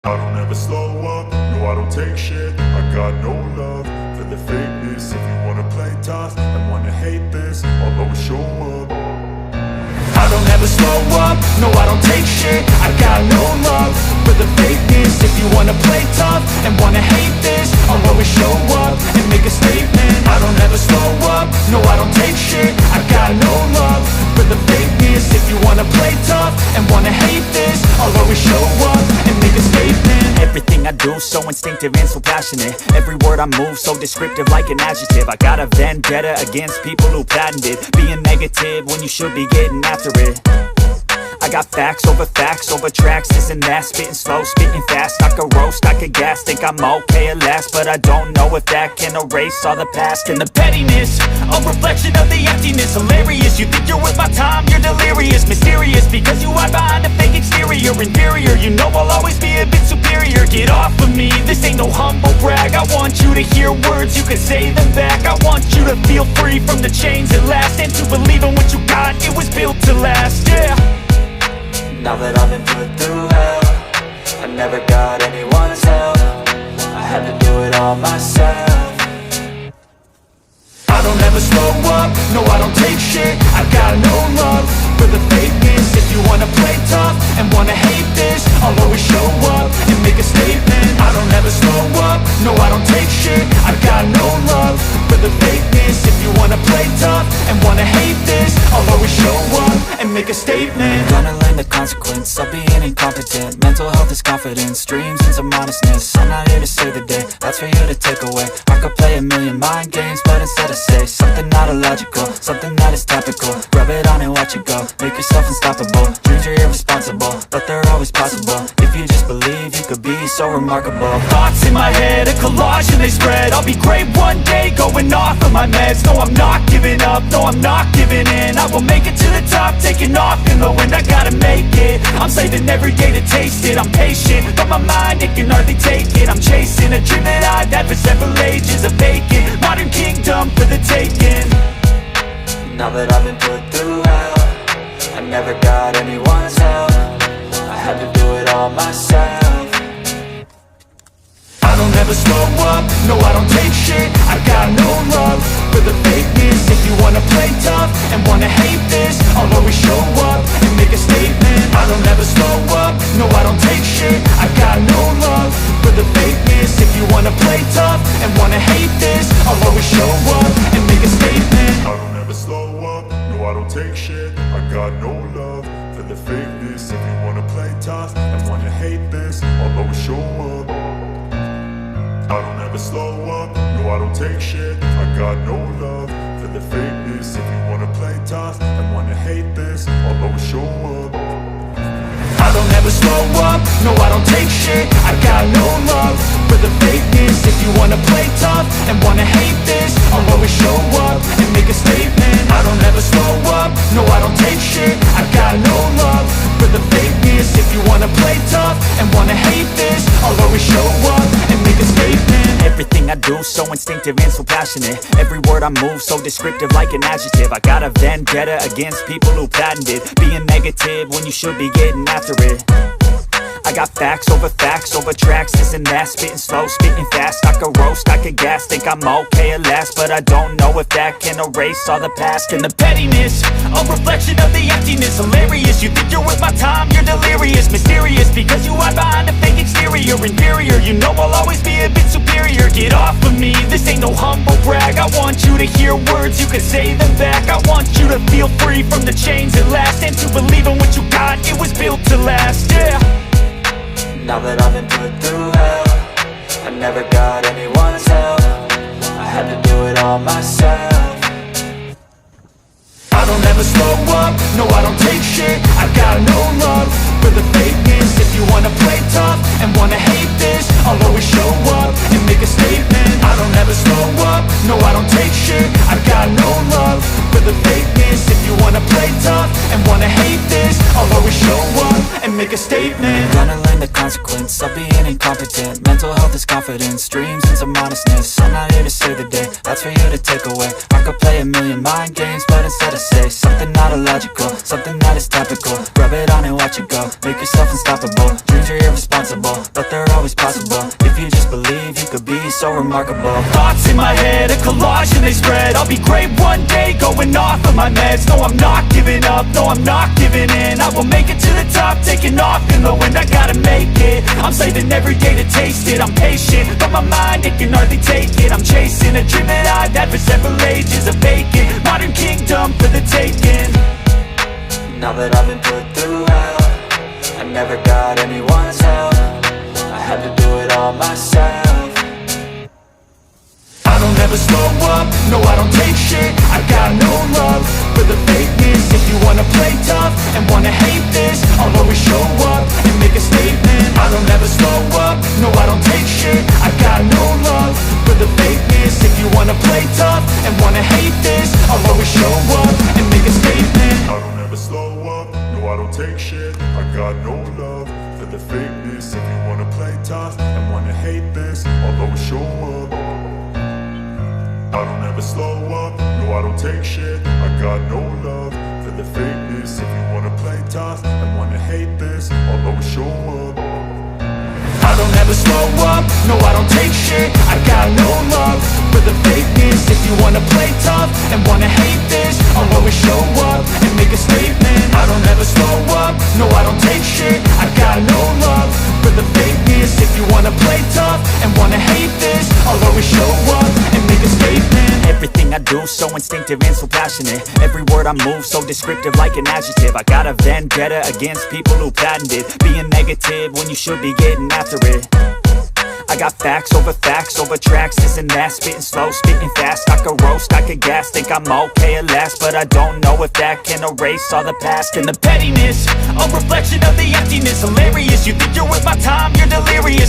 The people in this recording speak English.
I don't ever slow up, no I don't take shit. I got no love for the fakeness. If you wanna play tough and wanna hate this, I'll always show up. I don't ever slow up, no I don't take shit. I got no love for the fakeness. If you wanna play tough and wanna hate this, I'll always show up and make a statement. I don't ever slow up, no I don't take shit. I got no love for the fakeness. If you wanna play tough and wanna hate this, I'll always show up and make a statement. Everything I do so instinctive and so passionate. Every word I move so descriptive like an adjective. I got a vendetta against people who patented being negative when you should be getting after it. I got facts over tracks, this and that. Spitting slow, spitting fast. I could roast, I could gas. Think I'm okay at last, but I don't know if that can erase all the past. And the pettiness, a reflection of the emptiness. Hilarious, you think you're worth my time, you're delirious. Mysterious, because you hide behind a fake exterior. Inferior, you know I'll always be a bit superior. Get off of me, this ain't no humble brag. I want you to hear words, you can say them back. I want you to feel free from the chains at last, and to believe in what you got, it was built to last, yeah. Now that I've been put through hell, I never got anyone's help. I had to do it all myself. I don't ever slow up, no I don't take shit. I got no love for the fakeness. If you wanna play tough and wanna hate this, I'll always show up and make a statement. I don't ever slow up, no I don't take shit. I got no love for the fakeness. If you wanna play tough and wanna hate this, I'll always show up and make a statement. Gonna learn the consequence of being incompetent. Mental health is confidence, dreams and some honestness. I'm not here to save the day, that's for you to take away. I could play a million mind games, but instead I say something not illogical, something that is topical. Rub it on and watch it go, make yourself unstoppable. Dreams are irresponsible, but they're always possible. If you just believe, you could be so remarkable. Thoughts in my head, a collage and they spread. I'll be great one day, going off of my meds. No, I'm not giving up, no, I'm not giving in. I will make it to the top, taking off in the wind. I gotta make it, I'm saving every day to taste it. I'm patient, but my mind, it can hardly take it. I'm chasing a dream that I've had for several ages. A vacant, modern kingdom for the taking. Now that I've been put through hell, I never got anyone's help. I had to do it all myself. I don't ever slow up, no I don't take shit. I got no love for the fakeness. If you wanna play tough and wanna hate this, I'll always show up and make a statement. I don't ever slow up, no I don't take shit. I got no love for the fakeness. If you wanna play tough and wanna hate this, I'll always show up and make a statement. I don't ever slow up, no I don't take shit. I got no love for the fakeness. If you wanna play tough and wanna hate this, I'll always show up. I don't ever slow up, no I don't take shit. I got no love for the fakeness. If you wanna play tough and wanna hate this, I'll always show up. I don't ever slow up, no I don't take shit. I got no love for the fakeness. If you wanna play tough and wanna hate this, I'll always show up and make a statement. I don't ever slow up, no I don't take shit. I got no love for the fakeness. If you wanna play tough and wanna hate this, I'll always show up and make a statement. Everything I do so instinctive and so passionate. Every word I move so descriptive like an adjective. I got a vendetta against people who patented being negative when you should be getting after it. I got facts over tracks, this and that. Spitting slow, spitting fast. I could roast, I could gas. Think I'm okay at last, but I don't know if that can erase all the past. And the pettiness, a reflection of the emptiness. Hilarious, you think you're worth my time, you're delirious. Mysterious, because you hide behind a fake exterior. Inferior, you know I'll always be a bit superior. Get off of me, this ain't no humble brag. I want you to hear words, you can say them back. I want you to feel free from the chains at last, and to believe in what you got, it was built to last, yeah. Now that I've been put through hell, I never got anyone's help. I had to do it all myself. I don't ever slow up, no I don't take shit. I got no love for the fakeness. If you wanna play tough and wanna hate this, I'll always show up and make a statement. I don't ever slow up, no I don't take shit. I got no love for the fakeness. If you wanna play tough and wanna hate this, I'll always show up and make a statement. Gonna learn the consequence complaints of being incompetent. Mental health is confidence, dreams and some honestness. I'm not here to save the day, that's for you to take away. I could play a million mind games, but instead I say something not illogical, something that is topical. Rub it on and watch it go, make yourself unstoppable. Dreams are irresponsible, but they're always possible. If you just believe, you could be so remarkable. Thoughts in my head, a collage and they spread. I'll be great one day, going off of my meds. No, I'm not giving up, no, I'm not giving in. I will make it to the top, taking off in the wind. I gotta make it, I'm saving every day to taste it. I'm patient, but my mind, it can hardly take it. I'm chasing a dream that I've had for several ages. A vacant, modern kingdom for the taking. Now that I've been put through hell, I never got anyone's help. I had to do it all myself. I don't ever slow up, no I don't take shit. I got no love for the fakeness. If you wanna play tough and wanna hate this, I'll always show up and make a statement. I don't ever slow up, no I don't take shit. I got no love for the fakeness. If you wanna play tough and wanna hate this, I'll always show up and make a statement. I don't ever slow up, no I don't take shit. I got no love for the fakeness. If you wanna play tough and wanna hate this, I'll always show up. I don't ever slow up, no I don't take shit. I got no love for the fakeness. If you wanna play tough and wanna hate this, I'll always show up. I don't ever slow up, no I don't take shit. I got no love for the fakeness. If you wanna play tough and wanna hate this, I'll always show up and make a statement. I don't ever slow up, no I don't take shit. I got no love for the fakeness. If you wanna play tough and wanna hate this, I'll always show up and make a statement. Everything I do so instinctive and so passionate. Every word I move so descriptive like an adjective. I got a vendetta against people who patented being negative when you should be getting after it. I got facts over tracks, this and that. Spitting slow, spitting fast. I could roast, I could gas. Think I'm okay at last, but I don't know if that can erase all the past. And the pettiness, a reflection of the emptiness. Hilarious, you think you're worth my time, you're delirious.